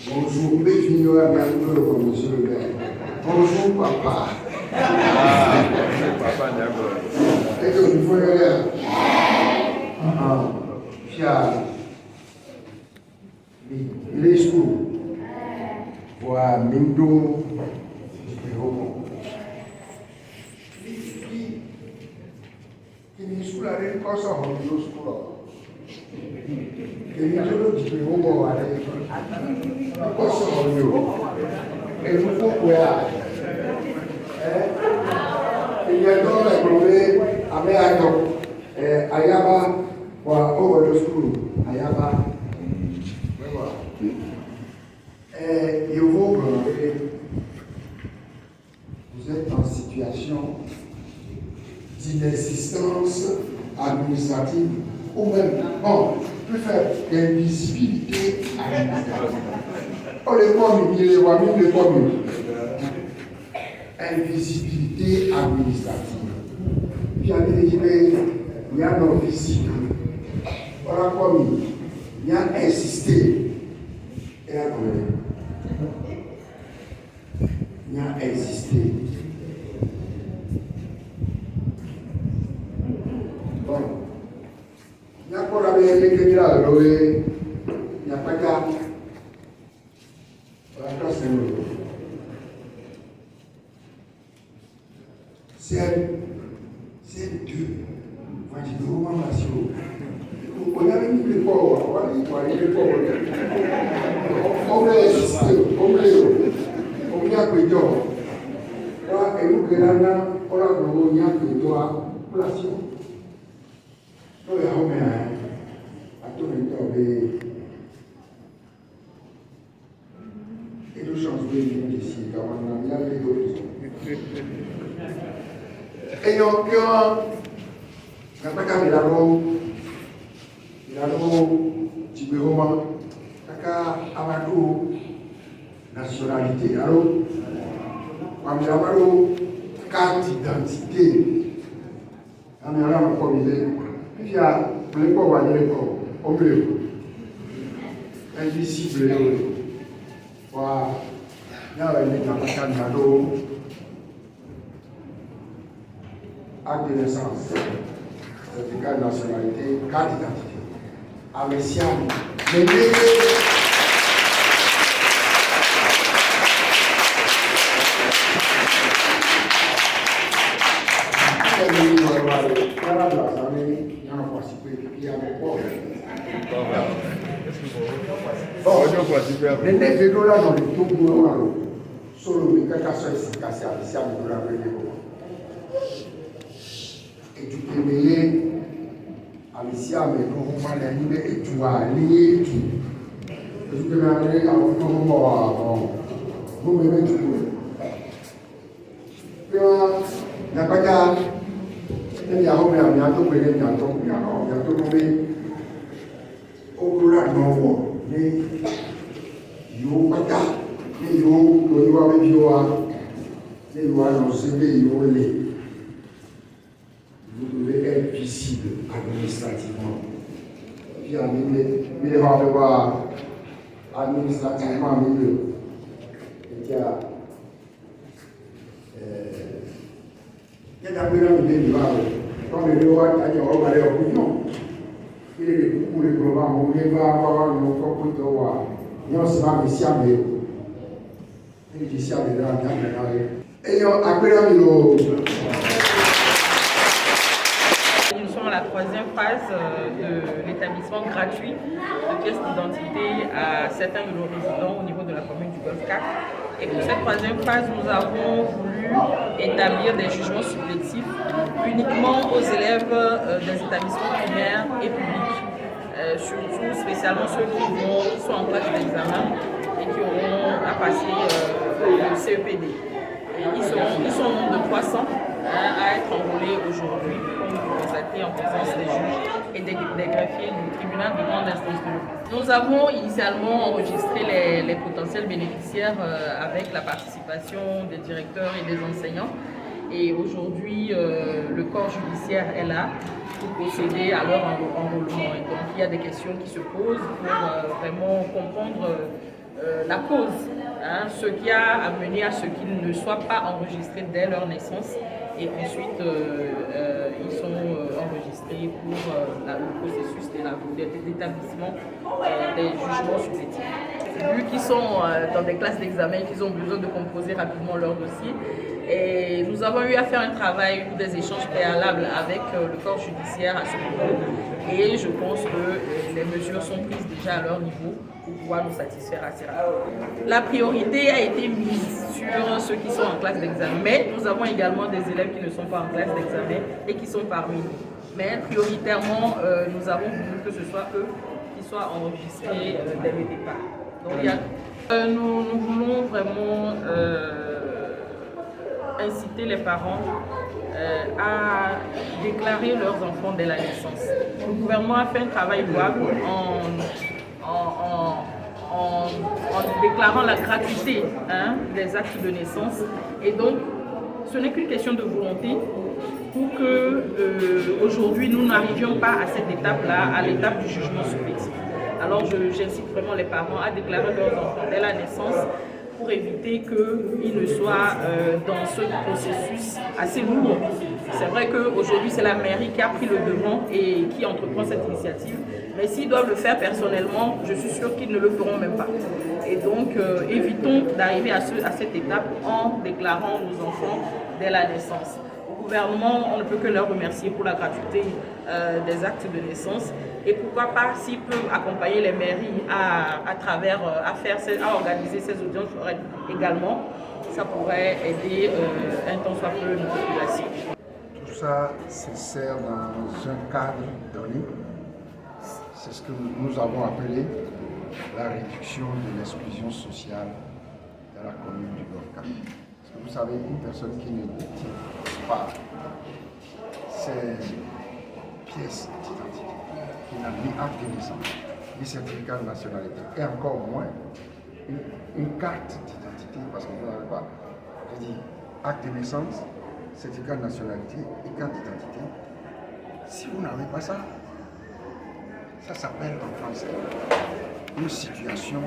Bonjour, Béfinho, comme monsieur le maire. Bonjour, papa. Papa Et que vous voyez là, il est school. Voilà, Mindo, il est school à l'école, ça va au school. Il y a le petit peu au bord à l'école. Pourquoi ça va mieux? Et vous pouvez il y a donc la globée avec Ayaba or over the school. Ayaba. Vous êtes en situation d'inexistence administrative ou même, bon, je peux faire d'invisibilité administrative. Oh, les communes, il les voit mieux, les communes. Invisibilité administrative. Puis il y a nos visites. Voilà comme il y a insisté. Et là, il y a insisté. Bon. Il y a encore la vérité qui a loué. Il n'y a pas qu'à. La classe de l'eau. C'est Dieu. Moi, je dis, comment on a mis les pauvres, on a mis les pauvres. On a insisté, on a pris d'or. Et nous, on a pris d'or, place. Nous, on a tout le temps. Et nous changeons de vie ici, car on a bien les autres. Et donc, il nationalité. Alors, il y a carte d'identité. Il y a un comité. Puis il y a les pauvres, invisible. Voilà. Il y a un acte de naissance, certificat de nationalité, carte d'identité. Amessian, vous devez être visible administrativement. Puis il va voir administrativement mieux. Il y a un peu de quand le roi a dit on va aller au pignon. Il est beaucoup de programmes, on va avoir nos propres droits. Il y a aussi un messiah, mais il dit ça, mais là, Nous sommes à la troisième phase de l'établissement gratuit de pièces d'identité à certains de nos résidents au niveau de la commune du Golfe 4. Et pour cette troisième phase, nous avons voulu établir des jugements supplétifs uniquement aux élèves des établissements primaires et publics, surtout spécialement ceux qui sont en classe d'examen et qui auront à passer le CEPD. Ils sont au nombre de 300 à être enrôlés aujourd'hui, comme vous constatez, en présence des juges et des greffiers du tribunal de grande instance de l'eau. Nous avons initialement enregistré les potentiels bénéficiaires avec la participation des directeurs et des enseignants. Et aujourd'hui, le corps judiciaire est là pour procéder à leur enrôlement. Et donc, il y a des questions qui se posent pour vraiment comprendre la cause, ce qui a amené à ce qu'ils ne soient pas enregistrés dès leur naissance. Et ensuite, ils sont enregistrés pour le processus d'établissement des jugements supplétifs. Vu qu'ils sont dans des classes d'examen, qu'ils ont besoin de composer rapidement leur dossier, et nous avons eu à faire un travail, des échanges préalables avec le corps judiciaire à ce niveau. Et je pense que les mesures sont prises déjà à leur niveau pour pouvoir nous satisfaire assez rapidement. La priorité a été mise sur ceux qui sont en classe d'examen, mais nous avons également des élèves qui ne sont pas en classe d'examen et qui sont parmi nous. Mais prioritairement, nous avons voulu que ce soit eux qui soient enregistrés dès le départ. Donc, nous voulons vraiment inciter les parents à déclarer leurs enfants dès la naissance. Le gouvernement a fait un travail louable en déclarant la gratuité des actes de naissance. Et donc, ce n'est qu'une question de volonté pour que aujourd'hui nous n'arrivions pas à cette étape-là, à l'étape du jugement supplétif. Alors j'incite vraiment les parents à déclarer leurs enfants dès la naissance pour éviter qu'ils ne soient dans ce processus assez lourd. C'est vrai qu'aujourd'hui, c'est la mairie qui a pris le devant et qui entreprend cette initiative. Mais s'ils doivent le faire personnellement, je suis sûre qu'ils ne le feront même pas. Et donc, évitons d'arriver à cette étape en déclarant nos enfants dès la naissance. Au gouvernement, on ne peut que leur remercier pour la gratuité des actes de naissance. Et pourquoi pas, s'ils peuvent accompagner les mairies à organiser ces audiences également, ça pourrait aider un tant soit peu notre population. Tout ça s'insère dans un cadre donné. C'est ce que nous avons appelé la réduction de l'exclusion sociale dans la commune du Golfe 4. Parce que vous savez, une personne qui ne détient pas ses pièces d'identité, qui n'a ni acte de naissance, ni certificat de nationalité, et encore moins une carte d'identité, parce que vous n'avez pas, je dis, acte de naissance, certificat de nationalité et carte d'identité. Si vous n'avez pas ça, ça s'appelle en français une situation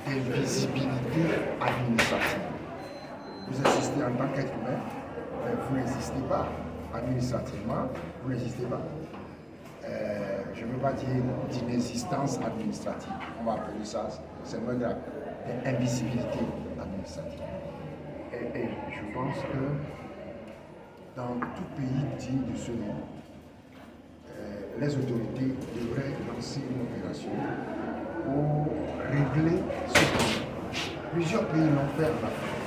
d'invisibilité administrative. Vous existez en tant qu'être humain, mais vous n'existez pas. Administrativement, vous n'existez pas. Je ne veux pas dire d'inexistence administrative. On va appeler ça, c'est moins grave, d'invisibilité administrative. Et je pense que dans tout pays digne de ce nom, les autorités devraient lancer une opération pour régler ce problème. Plusieurs pays l'ont fait en Afrique.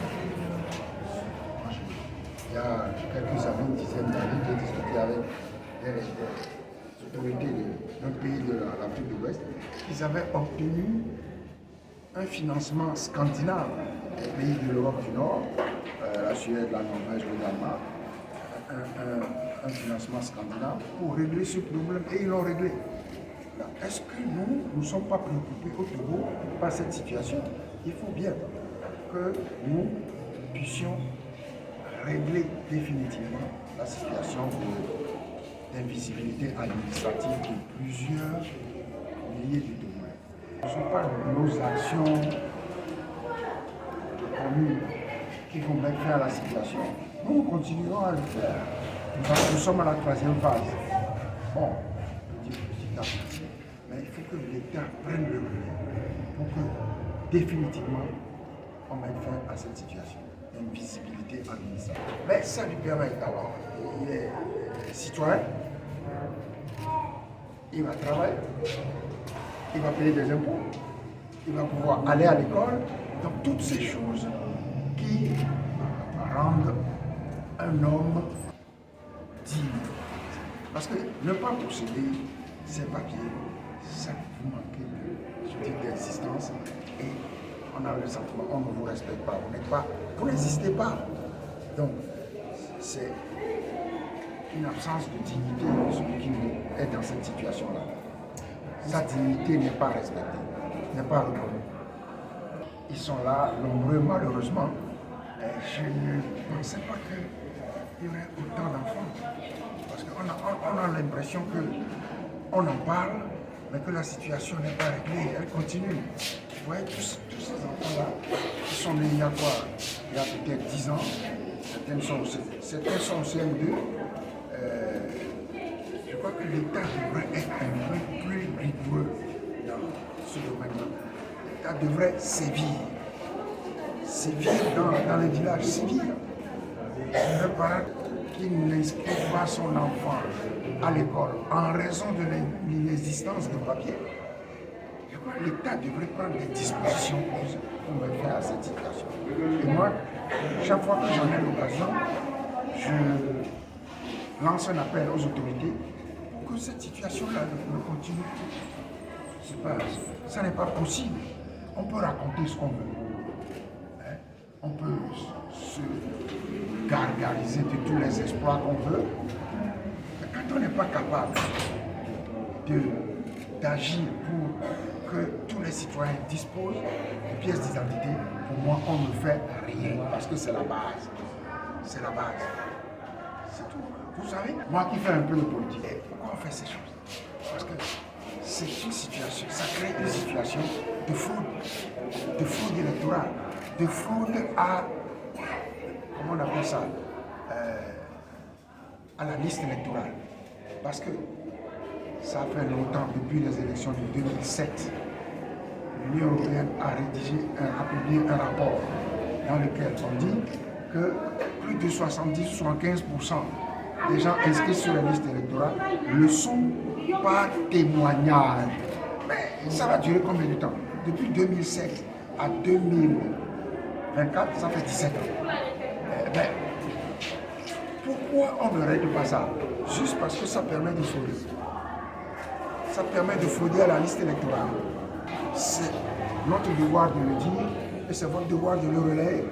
Il y a quelques années, une dizaine d'années, j'ai discuté avec des autorités de notre pays de l'Afrique de l'Ouest. Ils avaient obtenu un financement scandinave des pays de l'Europe du Nord, la Suède, la Norvège, le Danemark, un financement scandinave pour régler ce problème et ils l'ont réglé. Est-ce que nous ne sommes pas préoccupés au Togo par cette situation? Il faut bien que nous puissions régler définitivement la situation d'invisibilité administrative de plusieurs milliers de Togolais. Ce ne sont pas nos actions de commune qui vont mettre fin à la situation. Nous continuerons à le faire. Nous sommes à la troisième phase. Bon, je dis petit à petit, mais il faut que l'État prenne le relais pour que définitivement on met fin à cette situation d'invisibilité administrative. Mais ça lui permet d'avoir, il est citoyen, il va travailler, il va payer des impôts, il va pouvoir aller à l'école. Donc toutes ces choses qui rendent un homme digne. Parce que ne pas posséder ces papiers, ça vous manque d'existence et on a le sentiment qu'on ne vous respecte pas, vous n'existez pas. Donc c'est une absence de dignité de celui qui est dans cette situation-là. Sa dignité n'est pas respectée, n'est pas reconnue. Ils sont là, nombreux malheureusement. Je ne pensais pas qu'il y aurait autant d'enfants. Parce qu'on a l'impression qu'on en parle, mais que la situation n'est pas réglée, elle continue. Vous voyez, tous ces enfants-là, qui sont nés il y a quoi? Il y a peut-être 10 ans, certains sont au CM2. Je crois que l'État devrait être un peu plus rigoureux dans ce domaine-là. L'État devrait sévir dans les villages, sévir. Un parent qui n'inscrit pas son enfant à l'école en raison de l'inexistence de papier, je crois que l'État devrait prendre des dispositions pour mettre fin à cette situation. Et moi, chaque fois que j'en ai l'occasion, je lance un appel aux autorités pour que cette situation-là ne continue pas. Ça n'est pas possible. On peut raconter ce qu'on veut. On peut se gargariser de tous les exploits qu'on veut. Mais quand on n'est pas capable d'agir pour que tous les citoyens disposent de pièces d'identité, pour moi, on ne fait rien. Parce que c'est la base. C'est la base. C'est tout. Vous savez, moi qui fais un peu de politique, pourquoi on fait ces choses? Parce que c'est une situation, ça crée une situation de fraude électorale, de fraude à, comment on appelle ça, à la liste électorale. Parce que ça fait longtemps, depuis les élections de 2007, l'Union européenne a publié un rapport dans lequel on dit que plus de 70-75% des gens inscrits sur la liste électorale le sont par témoignage. Mais ça va durer combien de temps? Depuis 2007 à 2024, ça fait 17 ans. Ben, pourquoi on ne règle pas ça? Juste parce que ça permet de frauder. Ça permet de frauder à la liste électorale. C'est notre devoir de le dire et c'est votre devoir de le relayer.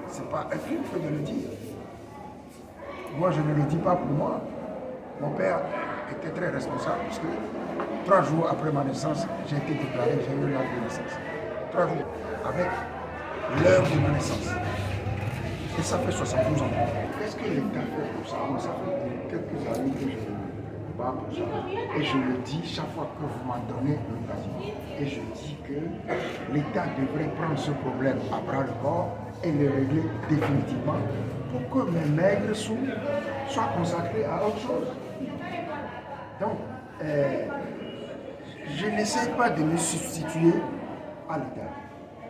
Ce n'est pas un crime que de le dire. Moi, je ne le dis pas pour moi. Mon père était très responsable parce que 3 jours après ma naissance, j'ai été déclaré, j'ai eu l'acte de naissance. 3 jours avec l'heure de ma naissance. Et ça fait 72 ans. Qu'est-ce que l'État fait pour ça? Moi, ça fait quelques années que je me bats pour ça. Et je le dis chaque fois que vous m'en donnez l'occasion. Et je dis que l'État devrait prendre ce problème à bras le corps et le régler définitivement pour que mes maigres sous soient consacrés à autre chose. Donc, je n'essaie pas de me substituer à l'État.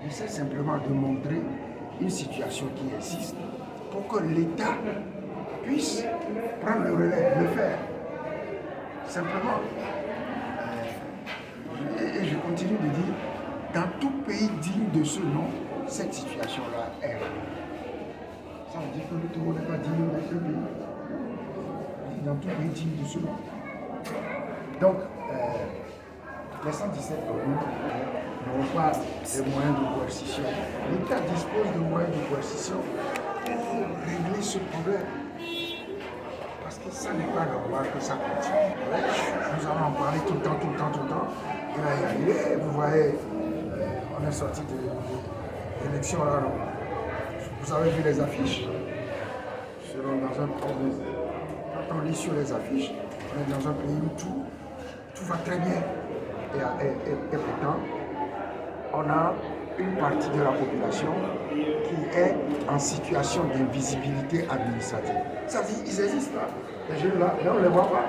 J'essaie simplement de montrer une situation qui existe pour que l'État puisse prendre le relais, le faire. Simplement. Et je continue de dire, dans tout pays digne de ce nom, cette situation-là est réglée. Ça veut dire que le Togo n'est pas digne d'être un pays. Dans tout pays digne de ce nom. Donc, les 117 communes n'ont pas de moyens de coercition. L'État dispose de moyens de coercition pour régler ce problème. Parce que ça n'est pas normal que ça continue. Nous allons en parler tout le temps. Il va y arriver. Vous voyez, on est sorti de l'élection là. Vous avez vu les affiches. Quand on lit sur les affiches, on est dans un pays où tout va très bien. Et pourtant, on a une partie de la population qui est en situation d'invisibilité administrative. Ça dit, ils existent là. Les jeunes là, on ne les voit pas.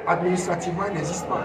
Administrativement, ils n'existent pas.